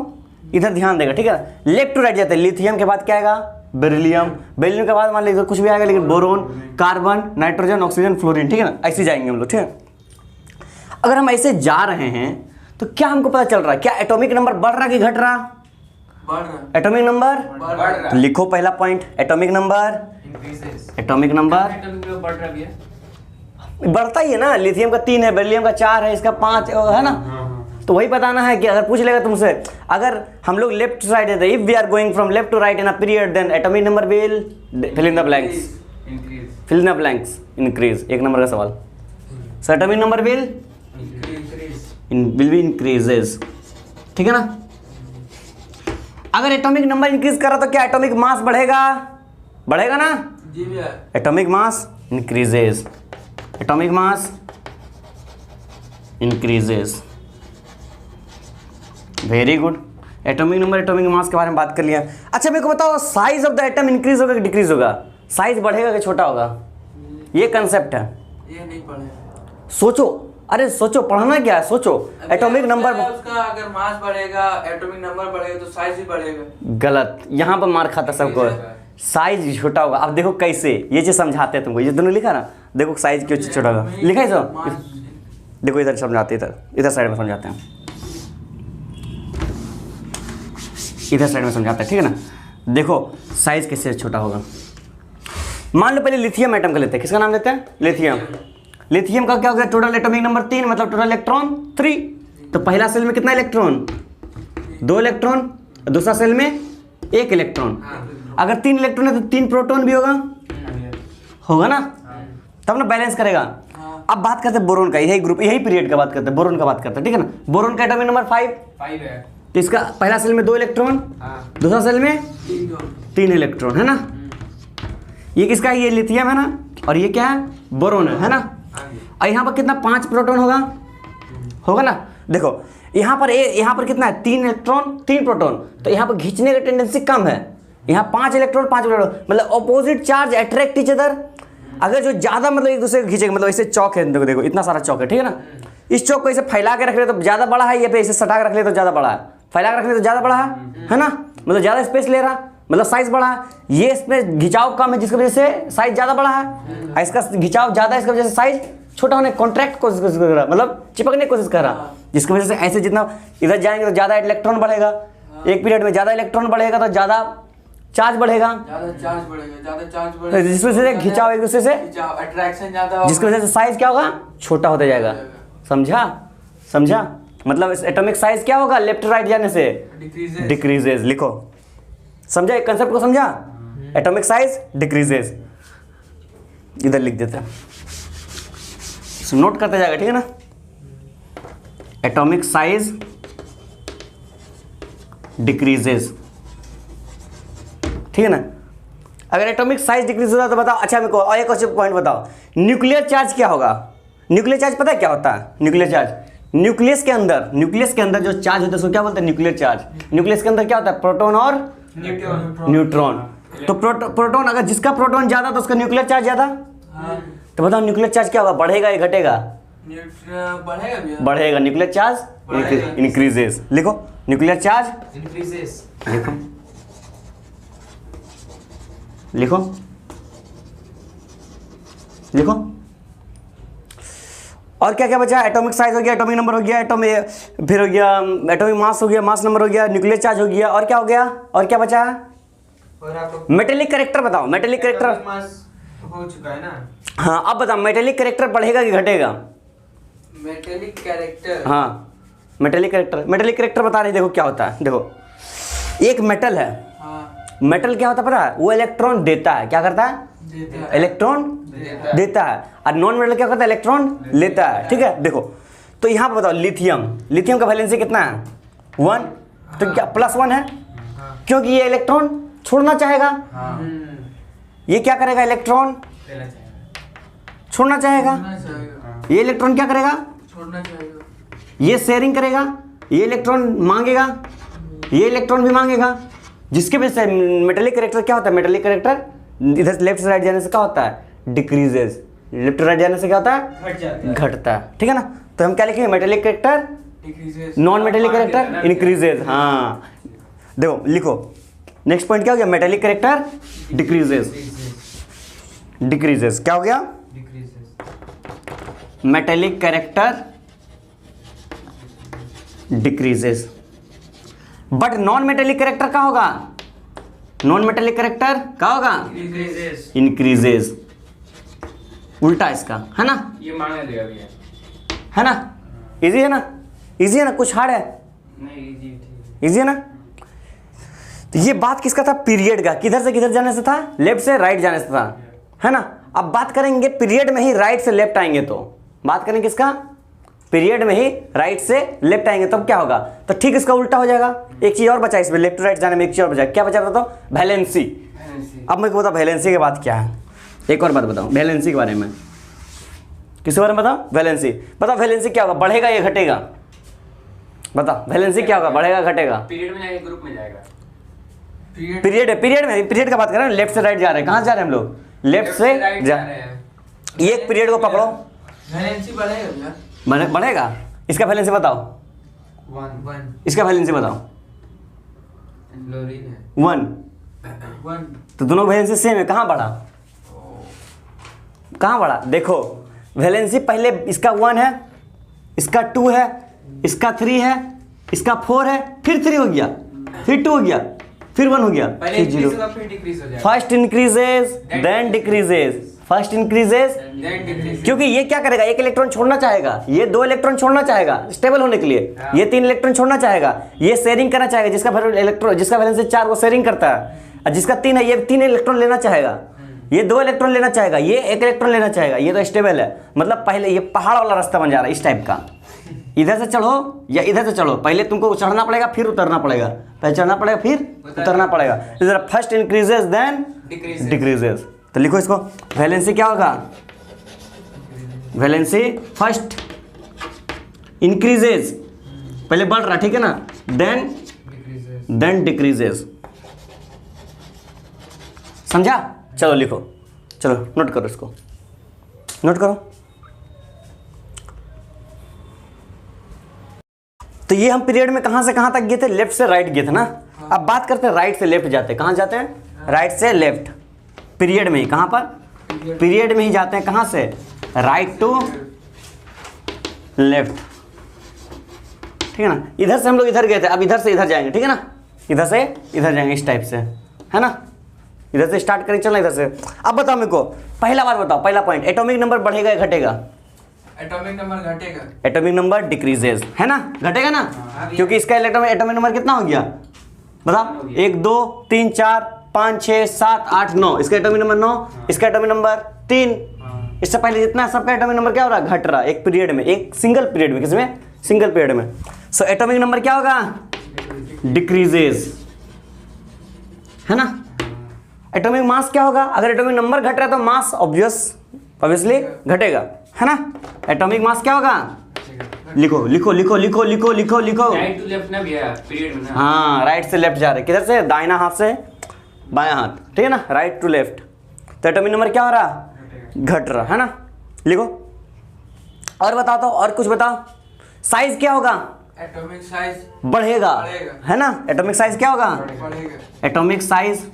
इधर ध्यान देगा, ठीक है ना। लेफ्ट टू राइट जाते हैं, लिथियम के बाद क्या आएगा बेरिलियम, बेरिलियम के बाद मान लीजिए कुछ भी आएगा, लेकिन boron, carbon, nitrogen, oxygen, fluorine, ठीक है ना। ऐसे जाएंगे हम लोग, ठीक है। अगर हम ऐसे जा रहे हैं तो क्या हमको पता चल रहा है, क्या एटॉमिक नंबर बढ़ रहा कि घट रहा, एटॉमिक नंबर। लिखो पहला point, atomic number, atomic number बढ़ता ही है ना। लिथियम का 3 है, बेरिलियम का 4 है, इसका 5 है ना। तो वही बताना है कि अगर पूछ लेगा तुमसे, अगर हम लोग लेफ्ट साइड है, if we are going from left to right in a period, then atomic number will fill in the blanks, fill in the blanks, increase. 1 number का सवाल, so atomic number will be increases, ठीक है ना। अगर एटॉमिक नंबर इंक्रीज कर रहा तो क्या एटॉमिक मास बढ़ेगा, बढ़ेगा ना जी भैया। Atomic mass increases, atomic mass increases, very good. Atomic number atomic mass के बारे में बात कर लिया। अच्छा मेरे को बताओ, size of the atom increase होगा कि डिक्रीज होगा, साइज बढ़ेगा कि छोटा होगा, ये कंसेप्ट है, ये नहीं पढ़े। सोचो, अरे सोचो, पढ़ना क्या है, सोचो। एटॉमिक नंबर, उसका अगर मास बढ़ेगा एटॉमिक नंबर बढ़ेगा तो साइज भी बढ़ेगा। गलत, यहाँ पर मार खाता सबको, साइज छोटा होगा। अब देखो कैसे, ये चीज समझाते हैं तुमको, ये दोनों लिखा ना, देखो साइज क्यों छोटा होगा, लिखा है सब, देखो इधर समझाते, इधर साइड में समझाते हैं, इधर साइड में समझाते हैं, ठीक है ना। देखो साइज कैसे छोटा होगा। मान लो पहले लिथियम एटम का लेते हैं, किसका नाम लेते हैं लिथियम। लिथियम का क्या हो गया, टोटल एटॉमिक नंबर 3, मतलब टोटल इलेक्ट्रॉन 3। तो पहला सेल में कितना इलेक्ट्रॉन, 2 इलेक्ट्रॉन, दूसरा सेल में 1 इलेक्ट्रॉन। अगर 3 इलेक्ट्रॉन है तो 3 प्रोटॉन भी होगा, होगा ना, तब ना बैलेंस करेगा। अब बात करते हैं बोरोन का, यही ग्रुप, यही पीरियड का बात करते हैं, बोरोन का बात करते हैं, ठीक है ना। बोरोन का एटॉमिक नंबर 5 है। तो इसका पहला सेल में 2 इलेक्ट्रॉन, दूसरा सेल में 3 इलेक्ट्रॉन, है ना। ये किसका है, ये लिथियम है ना, और ये क्या है बोरोन है ना। और यहाँ पर कितना 5 प्रोटॉन होगा, होगा ना। देखो यहाँ पर कितना है 3 इलेक्ट्रॉन 3 प्रोटॉन, तो यहाँ पर खींचने की टेंडेंसी कम है। यहाँ 5 इलेक्ट्रॉन 5 प्रोटॉन, मतलब opposite charge attract each other. अगर जो ज़्यादा मतलब एक दूसरे को खींचेगा, मतलब ऐसे चौक है, देखो देखो इतना सारा चौक है, ठीक है ना। इस चौक को ऐसे फैला के रख ले तो ज़्यादा बड़ा है, या फिर ऐसे सटा के रख ले तो ज़्यादा बड़ा है, फैला के रख ले तो ज़्यादा बड़ा है ना, मतलब ज़्यादा स्पेस ले रहा, मतलब साइज बड़ा है। ये स्पेस घिंचाव कम है, जिसकी वजह से साइज ज़्यादा बड़ा है, इसका घिंचाव ज़्यादा है, इसकी वजह से साइज छोटा होने, कॉन्ट्रैक्ट कोशिश कर रहा, मतलब चिपकने की कोशिश कर रहा। जिसकी वजह से ऐसे जितना इधर जाएंगे तो ज़्यादा इलेक्ट्रॉन बढ़ेगा, एक पीरियड में ज़्यादा इलेक्ट्रॉन बढ़ेगा तो ज़्यादा चार्ज बढ़ेगा, ज़्यादा चार्ज बढ़ेगा, जिसकी वजह से खिंचाव एक दूसरे से, अट्रैक्शन ज़्यादा होगा, जिसकी वजह से साइज क्या होगा, छोटा होता जाएगा। समझा? समझा? मतलब एटॉमिक साइज क्या होगा, लेफ्ट राइट जाने से डिक्रीजेज। लिखो, समझा एक कंसेप्ट को? समझा? एटॉमिक साइज डिक्रीजेज, इधर लिख देते हैं, नोट करते जाएगा, ठीक है ना? एटॉमिक साइज डिक्रीजेज, ठीक है ना? अगर एटॉमिक साइज डिक्रीज होता तो बताओ। अच्छा मेरे को और एक और पॉइंट बताओ, न्यूक्लियर चार्ज क्या होगा? न्यूक्लियर चार्ज पता है क्या होता है? न्यूक्लियर चार्ज, न्यूक्लियस के अंदर जो चार्ज होता है उसको क्या बोलते हैं? Nuclear charge. न्यूक्लियस के अंदर क्या होता है? प्रोटॉन और न्यूट्रॉन। तो प्रोटॉन, अगर जिसका प्रोटॉन ज्यादा तो उसका न्यूक्लियर चार्ज ज्यादा। तो बताओ न्यूक्लियर चार्ज क्या होगा, बढ़ेगा या घटेगा? बढ़ेगा। Nuclear charge increases. लिखो, न्यूक्लियर चार्ज इंक्रीजेस। लिखो, लिखो, लिखो। और क्या क्या बचा? एटॉमिक साइज हो गया, एटॉमिक नंबर हो गया, फिर हो गया एटॉमिक मास हो गया, मास नंबर हो गया, न्यूक्लियर चार्ज हो गया, और क्या हो गया? और क्या बचा? और आपको मेटेलिक कैरेक्टर बताओ। मेटेलिक कैरेक्टर मास हो चुका है ना? हाँ, अब बताओ मेटेलिक कैरेक्टर बढ़ेगा कि घटेगा? मेटेलिक कैरेक्टर, हाँ, मेटेलिक कैरेक्टर बता रहे, देखो क्या होता है। देखो, एक मेटल है, मेटल क्या होता है पता है? वो इलेक्ट्रॉन देता है। क्या करता है? इलेक्ट्रॉन देता है। और नॉन मेटल क्या करता है? इलेक्ट्रॉन लेता है, ठीक है? देखो, तो यहाँ पर बताओ, लिथियम का वैलेंसी कितना है? 1। तो क्या +1 है? क्योंकि ये इलेक्ट्रॉन छोड़ना चाहेगा। ये क्या करेगा? इलेक्ट्रॉन छोड़ना चाहेगा। ये इलेक्ट्रॉन क्या करेगा? छोड़ना चाहेगा। ये शेयरिंग करेगा, ये इलेक्ट्रॉन मांगेगा, ये इलेक्ट्रॉन भी मांगेगा, जिसके वजह से मेटेलिक कैरेक्टर क्या होता है? मेटेलिक कैरेक्टर इधर से लेफ्ट से राइट जाने से क्या होता है? डिक्रीजेस। लेफ्ट राइट जाने से क्या होता है? घटता है, ठीक है ना? तो हम क्या लिखेंगे? Metallic character decreases, non metallic character increases. हाँ, देखो, लिखो, नेक्स्ट पॉइंट क्या हो गया? Metallic character decreases. डिक्रीजेस क्या हो गया? Metallic character decreases. But non metallic character क्या होगा? नॉन मेटेलिक कैरेक्टर क्या होगा? इंक्रीजेस। उल्टा इसका, है ना? ये मांग लिया अभी है ना? इजी है ना? इजी है ना? कुछ हार्ड है? नहीं, इजी है ना? तो ये बात किसका था? पीरियड का। किधर से किधर जाने से था? लेफ्ट से राइट जाने से था, है ना? अब बात करेंगे पीरियड में ही राइट से लेफ्ट आएंगे, तो बात करेंगे किसका? पीरियड में ही राइट से लेफ्ट आएंगे, तब क्या होगा? तो ठीक इसका उल्टा हो जाएगा। एक चीज और बचा इसमें, लेफ्ट राइट जाने में एक चीज और बचा। क्या बचा बताओ? वैलेंसी। अब मेरे को बताओ वैलेंसी के बाद क्या है? एक और बात बताओ वैलेंसी के बारे में। किसके बारे में बताओ? वैलेंसी। बताओ वैलेंसी क्या होगा? बढ़ेगा या घटेगा? बताओ वैलेंसी क्या होगा? बढ़ेगा घटेगा? पीरियड में जाएगा, ग्रुप में जाएगा। पीरियड है, पीरियड का बात कर रहे हैं। लेफ्ट से राइट जा रहे हैं। कहाँ जा रहे हैं हम लोग? लेफ्ट से जा रहे हैं। ये एक पीरियड को पकड़ो, वैलेंसी बढ़ेगा भैया? बढ़ेगा। इसका वैलेंसी बताओ। 1 इसका वैलेंसी बताओ। क्लोरीन है 1। तो दोनों वैलेंसी सेम है। कहाँ बढ़ा? कहाँ बढ़ा? देखो, वैलेंसी पहले इसका 1 है, इसका 2 है, इसका 3 है, इसका 4 है, फिर 3 हो गया, फिर 2 हो गया, फिर 1 हो गया, पहले फिर 0। फिर डिक्रीज हो जाएगा। First increases then decreases, first increases. Then decrease. क्योंकि ये क्या करेगा? एक इलेक्ट्रॉन छोड़ना चाहेगा, ये 2 इलेक्ट्रॉन छोड़ना चाहेगा स्टेबल होने के लिए, ये 3 इलेक्ट्रॉन छोड़ना चाहेगा, ये शेयरिंग करना चाहेगा, जिसका वैलेंसी 4 वो शेयरिंग करता है, और जिसका 3 है ये 3 इलेक्ट्रॉन लेना चाहेगा, ये 2 इलेक्ट्रॉन लेना चाहेगा, ये 1 इलेक्ट्रॉन लेना चाहेगा। ये तो स्टेबल है। मतलब पहले ये पहाड़ वाला रास्ता बन जा रहा है इस टाइप का। इधर से चढ़ो या इधर से चढ़ो, पहले तुमको चढ़ना पड़ेगा फिर उतरना पड़ेगा, पहले चढ़ना पड़ेगा फिर उतरना पड़ेगा। First increases then decreases. तो लिखो इसको, वैलेंसी क्या होगा? वैलेंसी फर्स्ट इंक्रीजेस, पहले बढ़ रहा, ठीक है ना? Then decreases. समझा? चलो लिखो, चलो नोट करो, इसको नोट करो। तो ये हम पीरियड में कहां से कहां तक गए थे? लेफ्ट से राइट गए थे ना? अब बात करते हैं राइट से लेफ्ट जाते हैं। कहां जाते हैं? राइट से लेफ्ट। पीरियड में ही कहां पर? पीरियड में ही जाते हैं। कहां से? Right to left. ठीक है ना। इधर से हम लोग इधर गए थे, अब इधर से इधर जाएंगे, ठीक है ना, इधर से इधर जाएंगे इस टाइप से, है ना। इधर से स्टार्ट करें, चलना इधर से। अब बताओ मेरे को पहला बात बताओ, पहला पॉइंट, एटॉमिक नंबर बढ़ेगा या घटेगा? एटॉमिक नंबर घटेगा। एटॉमिक नंबर डिक्रीजेज, है ना, घटेगा ना, क्योंकि इसका एटॉमिक नंबर कितना हो गया बताओ? 1 2 3 4 5 6 7 8 9, इसका एटॉमिक नंबर 9, इसका एटॉमिक नंबर 3। इससे पहले जितना है सबका एटॉमिक नंबर क्या हो रहा है? घट रहा है एक पीरियड में, एक सिंगल पीरियड में, किसमें? सिंगल पीरियड में। सो एटॉमिक नंबर क्या होगा? डिक्रीजेज, है ना। एटॉमिक मास क्या होगा? अगर एटॉमिक नंबर घट रहा है तो मास ऑब्वियसली घटेगा, है ना। एटॉमिक मास क्या होगा? लिखो लिखो लिखो लिखो लिखो लिखो लिखो। राइट टू लेफ्ट ना भैया पीरियड में ना। हाँ, राइट से लेफ्ट जा रहे, किधर से? दाहिना हाथ से बायां हाथ, ठीक है ना, राइट टू लेफ्ट। तो एटॉमिक नंबर क्या हो रहा? घट रहा, है ना। लिखो और बताओ, तो और कुछ बताओ। साइज क्या होगा? एटॉमिक साइज बढ़ेगा, है ना। एटॉमिक साइज क्या होगा? बढ़ेगा। Atomic size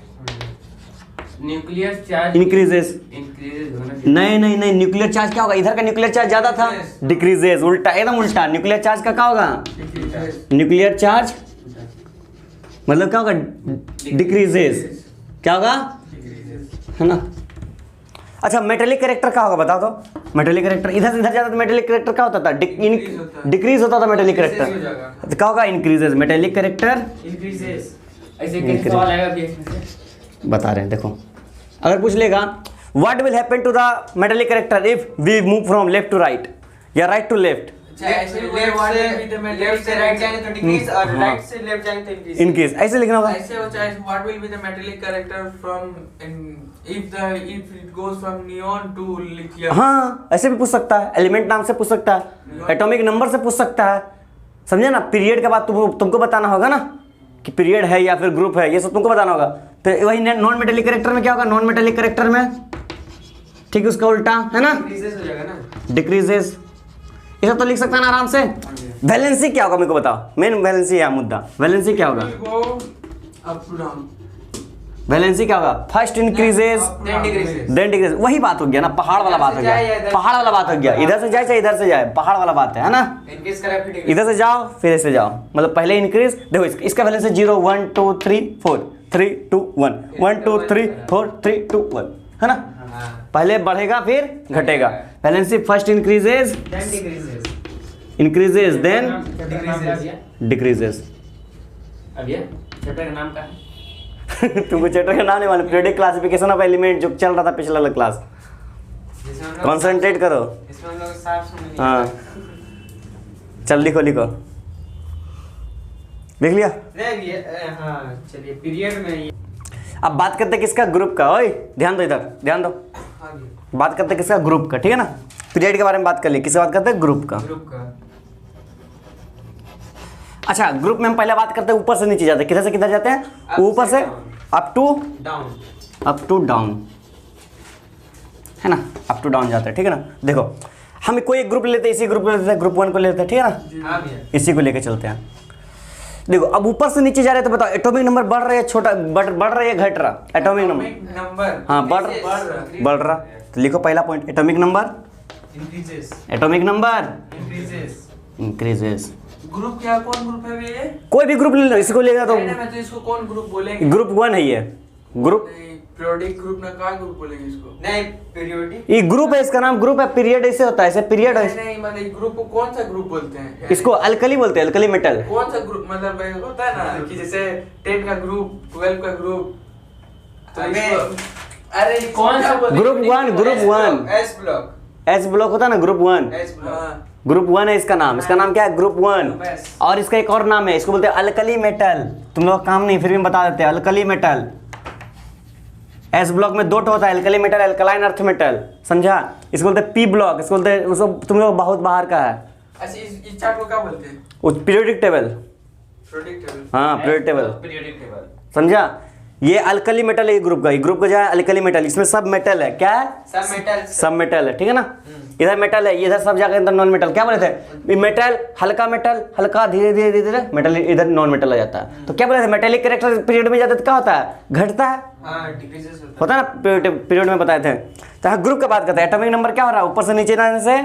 nuclear charge increases. होना चाहिए। नहीं नहीं नहीं, न्यूक्लियर चार्ज क्या होगा? इधर का न्यूक्लियर चार्ज ज्यादा था, डिक्रीजेस, उल्टा, एकदम उल्टा। न्यूक्लियर चार्ज का क्या होगा? न्यूक्लियर चार्ज मतलब क्या होगा? डिक्रीजेस, क्या होगा, है ना। अच्छा, मेटेलिक कैरेक्टर क्या होगा बताओ तो? मेटेलिक कैरेक्टर इधर से इधर जाता तो मेटेलिक कैरेक्टर क्या होता था? डिक्रीज होता था मेटेलिक कैरेक्टर। तो क्या होगा? Increases, metallic character increases. ऐसे कैसे सवाल आएगा कि बता रहे हैं, देखो अगर पूछ लेगा what will happen to the metallic character if we move from left to right या राइट टू लेफ्ट? लेफ्ट से राइट जाएंगे तो डिक्रीज और राइट से लेफ्ट जाएंगे तो इंक्रीज। इनकेस ऐसे लिखना होगा। ऐसे हो चाहे what will be the metallic character from if it goes from neon to lithium. हाँ, ऐसे भी पूछ सकता है, एलिमेंट नाम से पूछ सकता है, एटॉमिक नंबर से पूछ सकता है, समझे ना। पीरियड के बाद तुमको बताना होगा ना कि पीरियड है या फिर ग्रुप है, ये सब तुमको बताना होगा। फिर वही नॉन मेटेलिक कैरेक्टर में क्या होगा? नॉन मेटेलिक कैरेक्टर में ठीक उसका उल्टा, है ना, डिक्रीजेस हो जाएगा ना। डिक्रीजेस। ये सब तो लिख सकता है ना आराम से। वैलेंसी क्या होगा मेरे को बताओ, मेन वैलेंसी है मुद्दा। वैलेंसी क्या होगा? Up to down. वैलेंसी क्या होगा? First increases then decreases. वही बात हो गया ना, पहाड़ वाला बात हो गया, पहाड़ वाला बात हो गया। इधर से जाए चाहे इधर से जाए, पहाड़ वाला बात है ना। इंक्रीज करा फिर डिक्रीज। इधर से जाओ फिर ऐसे जाओ, मतलब पहले इंक्रीज। देखो इसका वैलेंसी 0 1 2 3 4 3 2 1 1 2 3 4 3 2 1, है ना। पहले बढ़ेगा फिर घटेगा। Valency first increases then decreases. Increases then decreases. Decreases. अब ये चैप्टर का नाम क्या है? तुमको चैप्टर का नाम नहीं मालूम? पीरियोडिक क्लासिफिकेशन ऑफ एलिमेंट जो चल रहा था पिछला वाला क्लास। जिसमें हम लोग कंसंट्रेट करो। इसमें हम लोग साफ समझ नहीं हाँ, चल लिखो लिखो, लिख लिया। नहीं ये हाँ चलिए पीरियड में ये अब बात करते हैं किसका? ग्रुप का। ओए ध्यान दो, इधर ध्यान दो। बात करते हैं किसका? ग्रुप का, ठीक है ना। पीरियड के बारे में बात कर लिए, किससे बात करते हैं? ग्रुप का। ग्रुप का। अच्छा, ग्रुप में हम पहले बात करते हैं ऊपर से नीचे जाते हैं। किधर से किधर जाते हैं? ऊपर से अप टू डाउन, है ना, अप टू डाउन जाते हैं, ठीक है ना। देखो हम कोई एक ग्रुप लेते हैं, इसी ग्रुप को लेते हैं, ग्रुप 1 को लेते हैं, ठीक है ना, हाँ भैया। इसी को लेके चलते हैं। देखो अब ऊपर से नीचे जा रहे हैं तो बताओ एटॉमिक नंबर बढ़ रहा है, छोटा बढ़ रहा है या घट रहा? एटॉमिक नंबर, हाँ, बढ़ रहा। तो लिखो पहला point, atomic number increases. Atomic number increases. Increases. Group क्या, कौन ग्रुप है ये? कोई भी ग्रुप ले लो, इसको लेगा तो मैं तो इसको कौन ग्रुप बोलेंगे? ग्रुप 1 है ये ग्रुप। पीरियोडिक ग्रुप ना क्या ग्रुप बोलेंगे इसको? नहीं पीरियोडिक। ये ग्रुप है, इसका नाम ग्रुप है। पीरियड ऐसे होता है, ऐसे पीरियड है। नहीं मतलब ग्रुप को कौन सा ग्रुप बोलते हैं? इसको अल्कली बोलते हैं, अल्कली मेटल। कौन सा ग्रुप मतलब होता है ना कि जैसे 10 का ग्रुप, 12 का ग्रुप, तो इसको अरे कौन सा group 1, group 1 S block. S block होता है ना, ग्रुप 1। S block. ग्रुप 1 है इसका नाम। इसका नाम क्या है? ग्रुप 1। और इसका एक और नाम है, इसको बोलते हैं अल्कली मेटल। तुम लोग काम नहीं, फिर भी बता देते हैं, अल्कली मेटल। एस ब्लॉक में 2 होता है, alkali metal, alkaline earth metal, समझा। इसको बोलते हैं पी ब्लॉक, इसको बोलते हैं, उसको तुम लोग बहुत बाहर का है। अच्छा इस चार्ट को क्या बोलते हैं? Periodic table. Periodic table. हाँ, पीरियोडिक टेबल, पीरियोडिक टेबल। समझा। ये अल्कली मेटल है, ये ग्रुप का। ये ग्रुप का जो है अल्कली मेटल, इसमें सब मेटल है। क्या है? सब मेटल। सब मेटल है, ठीक है ना। इधर मेटल है, इधर सब जाकर नॉन मेटल। क्या बोले थे? मेटल, हल्का मेटल, हल्का धीरे धीरे धीरे धीरे मेटल, इधर नॉन मेटल आ जाता है। तो क्या बोले थे? मेटेलिक कैरेक्टर पीरियड में जाता है तो क्या होता है? घटता है, हाँ डिक्रीजेस होता है ना, पीरियड में बताए थे। तो हाँ, ग्रुप का बात करते हैं। एटॉमिक नंबर क्या हो रहा है? ऊपर से नीचे जाने से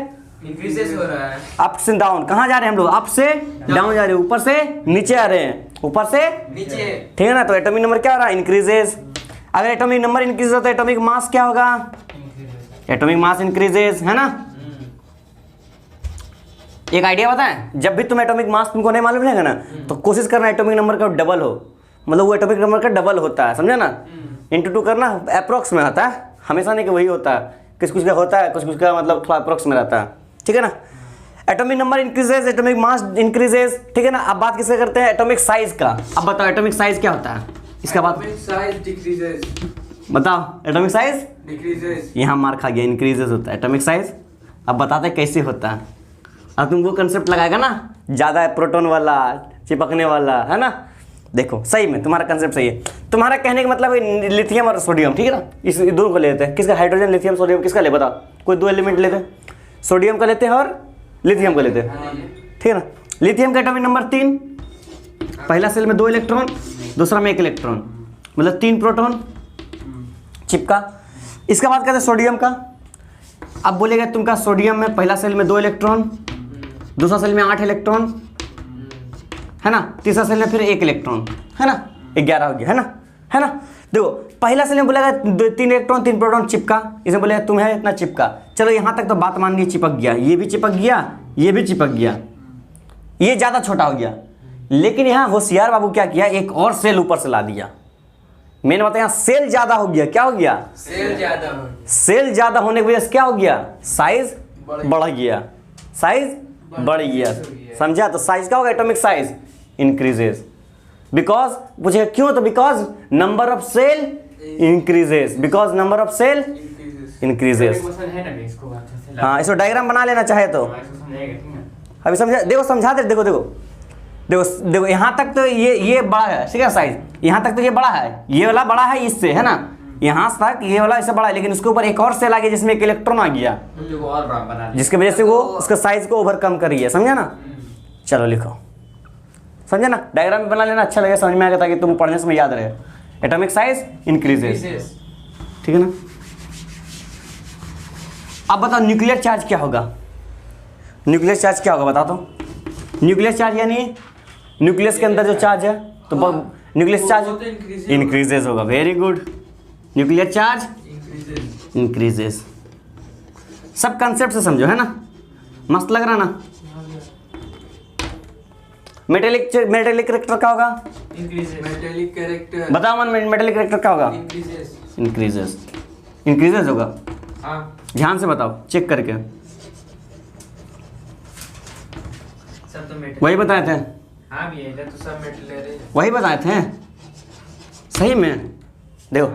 इंक्रीजेस हो रहा है। अप से डाउन, कहाँ जा रहे हैं हम लोग? अप से डाउन जा रहे हैं, ऊपर से नीचे आ रहे हैं, ऊपर से नीचे। ठीक है ना? तो एटॉमिक नंबर क्या हो रहा है? इंक्रीजेस। अगर एटॉमिक नंबर इंक्रीज होता है तो एटॉमिक मास क्या होगा? एटॉमिक मास इंक्रीजेस, है ना? एक आइडिया बताएं, जब भी तुम एटॉमिक मास तुमको नहीं मालूम रहेगा ना, तो कोशिश करना एटॉमिक नंबर का डबल हो, मतलब वो एटॉमिक नंबर का डबल होता है, समझा ना? इंटू 2 करना, अप्रोक्स में आता है, हमेशा नहीं कि वही होता है, कुछ कुछ का होता है, कुछ कुछ का मतलब थोड़ा अप्रोक्स में रहता है, ठीक है ना? Atomic number increases, atomic mass increases, ठीक है ना? अब बात किससे करते हैं? एटॉमिक साइज का। अब बताओ एटॉमिक साइज क्या होता है, इसका बात Atomic size decreases. बताओ। Atomic size Decreases. यहाँ मार खा गया, इंक्रीजेस होता है एटॉमिक साइज। अब बताते हैं कैसे होता है। अब तुम वो कंसेप्ट लगाएगा ना, ज़्यादा प्रोटॉन वाला, चिपकने वाला, है ना? देखो सही में तुम्हारा कंसेप्ट सही है। तुम्हारा कहने का मतलब है लिथियम और सोडियम, ठीक है ना? इस दो को लेते हैं। किसका? हाइड्रोजन, लिथियम, सोडियम किसका ले बताओ? कोई दो एलिमेंट लेते हैं, सोडियम का लेते हैं और लिथियम का लेते हैं, ठीक है ना? लिथियम का एटॉमिक नंबर 3, पहला सेल में 2 इलेक्ट्रॉन, दूसरा में 1 इलेक्ट्रॉन, मतलब 3 प्रोटॉन चिपका। इसका बात करते हैं सोडियम का। अब बोलेगा तुमका सोडियम में पहला सेल में 2 इलेक्ट्रॉन, दूसरा सेल में 8 इलेक्ट्रॉन, है ना? तीसरा सेल में फिर 1 इलेक्ट्रॉन, है ना? 11 हो गया, है ना? है ना? देखो पहला सेल में बोलेगा 3 इलेक्ट्रॉन 3 प्रोटॉन चिपका, इसमें बोलेगा तुम्हें इतना चिपका। चलो यहाँ तक तो बात मान ली, चिपक गया, ये भी चिपक गया, ये भी चिपक गया, ये ज़्यादा छोटा हो गया। लेकिन यहाँ होशियार बाबू क्या किया? एक और सेल ऊपर से ला दिया। मैंने बताया यहाँ सेल ज़्यादा हो गया, क्या हो गया? सेल ज्यादा हो। सेल ज़्यादा होने की वजह से क्या हो गया? साइज बढ़ गया, साइज बढ़ गया, समझा? तो साइज क्या होगा? Atomic size increases. बिकॉज पूछे क्यों? तो because number of cell increases, because number of cell Increases. Increases. Question है ना भी इसको अच्छे से हाँ, इसको डायग्राम बना लेना चाहे तो। हाँ, इसको समझाएगा, ठीक है? अभी समझा? देखो समझा दे, देखो देखो देखो देखो, यहाँ तक तो ये बड़ा है, ठीक है? साइज यहाँ तक तो ये बड़ा है, ये वाला बड़ा है इससे, है ना? यहाँ तक ये वाला इससे बड़ा है, लेकिन उसके ऊपर एक और सेल आ गया जिसमें 1 इलेक्ट्रॉन आ गया, जो और बना ले। जिसकी वजह से वो उसका साइज को ओवरकम कर रही है, समझा ना? चलो लिखो, समझा ना? डायग्राम बना लेना, अच्छा लगेगा, समझ में आएगा, ताकि तुम पढ़ने समय याद रहे। Atomic size increases, increases. ठीक है ना? अब बताओ न्यूक्लियर चार्ज क्या होगा? न्यूक्लियर चार्ज क्या होगा बता दो? न्यूक्लियर चार्ज यानी न्यूक्लियस के अंदर जो चार्ज है, तो न्यूक्लियस वो तो चार्ज increases इंक्रीजेस होगा। Very good, nuclear charge Increases. Increases. सब कंसेप्ट से समझो, है ना? मस्त लग रहा ना? मेटेलिक कैरेक्टर क्या होगा? इंक्रीजेस। Metallic character. बताओ मन, मेटेलिक कैरेक्टर क्या होगा? Increases. इंक्रीजेस, इंक्रीजेस होगा। हाँ। ध्यान से बताओ, चेक करके। सब तो मेटल। वही बताए थे, हाँ भी है, इधर तो सब मेटल है रे। वही बताए थे, सही में। देखो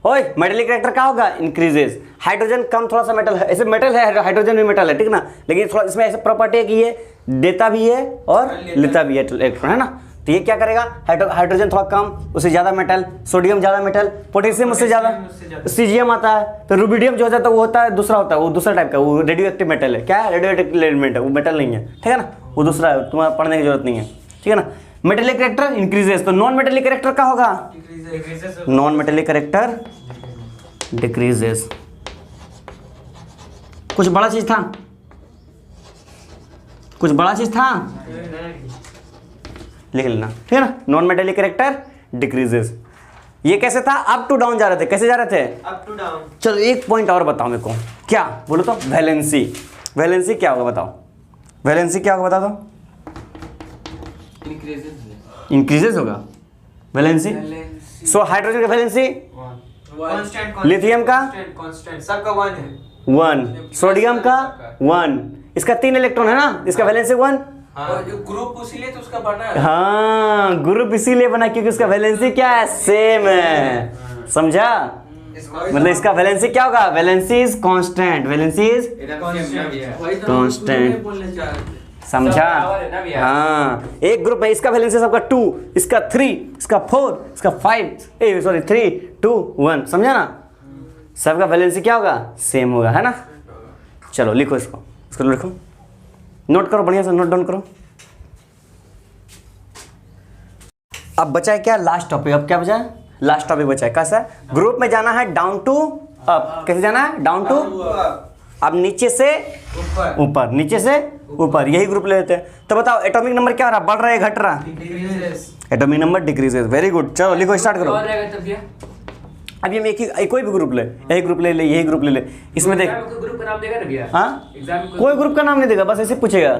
ओए, मेटेलिक कैरेक्टर क्या होगा? इंक्रीजेस। हाइड्रोजन कम थोड़ा सा मेटल है, ऐसे मेटल है, हाइड्रोजन भी मेटल है, ठीक ना? लेकिन थोड़ा इसमें ऐसे प्रॉपर्टी है कि ये देता भी है और लेता भी है इलेक्ट्रॉन, है ना? तो ये क्या करेगा? हाइड्रोजन थोड़ा कम, उससे ज़्यादा मेटल, सोडियम ज़्यादा मेटल, पोटेशियम उससे ज़्यादा, सीजियम आता है। तो रुबिडियम जो होता है तो वो होता है दूसरा, होता है वो दूसरा टाइप का, वो रेडियो एक्टिव मेटल है। क्या है? रेडियो एक्टिव एलिमेंट है, वो मेटल नहीं है, ठीक है ना? वो दूसरा है, तुम्हारा पढ़ने की जरूरत नहीं है, ठीक है ना? Metallic character increases. तो नॉन मेटेलिक कैरेक्टर क्या होगा? Increases. Non metallic character decreases. कुछ बड़ा चीज था? कुछ बड़ा चीज था? लिख लेना, ठीक है ना? Non metallic character decreases. ये कैसे था? अप टू डाउन जा रहे थे। कैसे जा रहे थे? Up to down. चलो एक पॉइंट और बताओ मेरे को, क्या बोलो तो? वैलेंसी। वैलेंसी क्या होगा बताओ? वैलेंसी क्या होगा बता दो? Increases. इंक्रीजेस होगा वैलेंसी। Valency. सो हाइड्रोजन का वैलेंसी कांस्टेंट। लिथियम का कांस्टेंट सबका 1 है। 1, सोडियम का 1, इसका 3 इलेक्ट्रॉन है ना, इसका वैलेंसी 1। और जो ग्रुप उसीलिए तो उसका बना है। हाँ, ग्रुप इसीलिए बना क्योंकि उसका वैलेंसी क्या है? सेम है, समझा? मतलब इसका वैलेंसी क्या होगा? Valency is constant, valency is वही तो हम Constant. शुरू में बोलने चाह रहे थे। समझा? सब बराबर है ना भैया? हाँ, एक ग्रुप है, इसका वैलेंसी सबका 2, इसका 3, इसका 4, इसका 5, सॉरी 3, 2, 1, समझा ना? सबका वैलेंसी क्या होगा? सेम होगा, है ना? चलो लिखो इसको लिखो, नोट करो, बढ़िया से नोट डाउन करो। अब बचा है क्या? Last topic. अब क्या बचा है? लास्ट टॉपिक बचा है। कैसा? ग्रुप में जाना है डाउन टू अप। कैसे जाना है? डाउन टू अब नीचे से ऊपर ऊपर, नीचे से ऊपर, यही ग्रुप ले लेते हैं। तो बताओ एटॉमिक नंबर क्या हो रहा है, बढ़ रहा है घट रहा है? Decreases atomic number decreases. Very good, चलो लिखो, स्टार्ट करो। और रहेगा तब भैया अभी हम एक ही कोई भी ग्रुप ले, यही ग्रुप ले ले, यही ग्रुप ले ले, इसमें देख। एग्जाम में कोई ग्रुप का नाम देगा ना भैया? हाँ, एग्जाम में कोई ग्रुप का नाम नहीं देगा, बस ऐसे पूछेगा,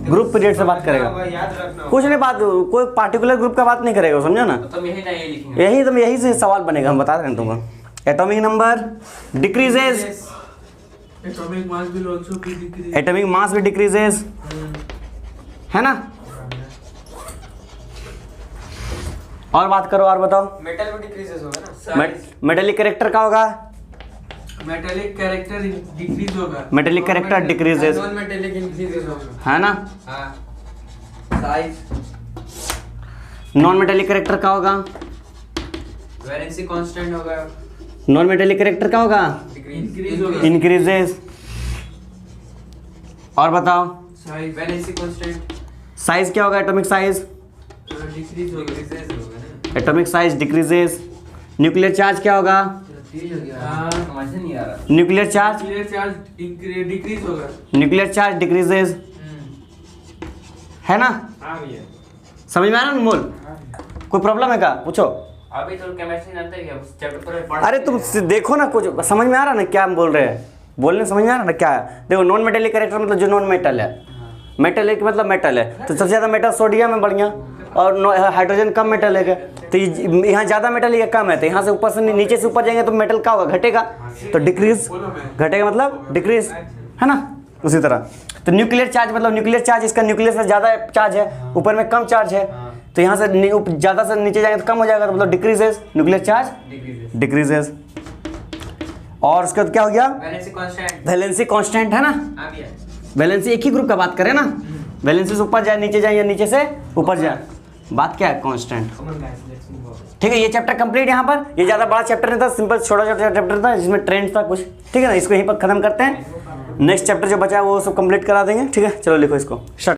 ग्रुप पीरियड से बात करेगा, याद रखना कुछ नहीं बात, कोई पार्टिकुलर ग्रुप का बात नहीं करेगा, समझो ना। तो यही ना यही लिखेंगे। यही से सवाल बनेगा, हम बता रहे हैं तुमको। Atomic number decreases, atomic mass will also be decrease. Atomic mass भी डिक्रीजेस, है ना। और बात करो, और बताओ। मेटल में डिक्रीजेस होगा ना। मेटेलिक कैरेक्टर का होगा? मेटेलिक कैरेक्टर डिक्रीज होगा। Metallic character decreases, non metallic increases होगा। है ना। हाँ साइज नॉन मेटेलिक कैरेक्टर का होगा? वैलेंसी कांस्टेंट होगा। नॉन मेटेलिक कैरेक्टर का होगा? इंक्रीज होगा। इंक्रीजेस। और बताओ। साइज वैलेंसी कांस्टेंट साइज क्या होगा? एटॉमिक साइज, डिक्रीज होगा। डिक्रीजेस होगा ना। Atomic size decreases. Nuclear charge क्या होगा? तेज हो गया, हाँ। समझ नहीं आ रहा। Nuclear charge, nuclear charge decrease होगा। न्यूक्लियर चार्ज डिक्रीजेस, है ना। हाँ भैया। समझ में आ रहा है अनमोल? कोई प्रॉब्लम है क्या, पूछो। अभी तो केमिस्ट्री जानते हैं उस चैप्टर पर पढ़। अरे तुम देखो ना, कुछ समझ में आ रहा ना क्या हम बोल रहे हैं, बोलने समझ में आ रहा ना क्या है। देखो नॉन मेटेलिक कैरेक्टर मतलब जो नॉन मेटल है, मेटल मतलब मेटल है, तो सबसे ज़्यादा मेटल सोडियम है बढ़िया, और हाइड्रोजन कम मेटल है। तो यहाँ ज़्यादा मेटल है, कम है, तो यहाँ से ऊपर से नीचे से ऊपर जाएंगे तो मेटल क्या होगा? घटेगा। तो डिक्रीज, घटेगा मतलब डिक्रीज, है ना। उसी तरह तो न्यूक्लियर चार्ज मतलब न्यूक्लियर चार्ज, इसका न्यूक्लियस से ज़्यादा चार्ज है, ऊपर में कम चार्ज है, तो यहाँ से ज़्यादा से नीचे जाएंगे तो कम हो जाएगा, तो मतलब डिक्रीजेस, न्यूक्लियर चार्ज डिक्रीजेस। और उसके बाद क्या हो गया? Valency constant. वैलेंसी कांस्टेंट, है ना। हाँ भैया। वैलेंसी एक ही ग्रुप का बात करें ना, वैलेंसी से ऊपर जाए, नीचे जाए, या नीचे से ऊपर जाए, बात क्या है? कांस्टेंट। ठीक है, ये चैप्टर कंप्लीट यहाँ पर। ये ज़्यादा बड़ा चैप्टर नहीं था, सिंपल छोटा छोटा चैप्टर था जिसमें ट्रेंड था कुछ। ठीक है ना, इसको यहीं पर खत्म करते हैं। नेक्स्ट चैप्टर जो बचा है वो सब कंप्लीट करा देंगे। ठीक है, चलो लिखो इसको, स्टार्ट।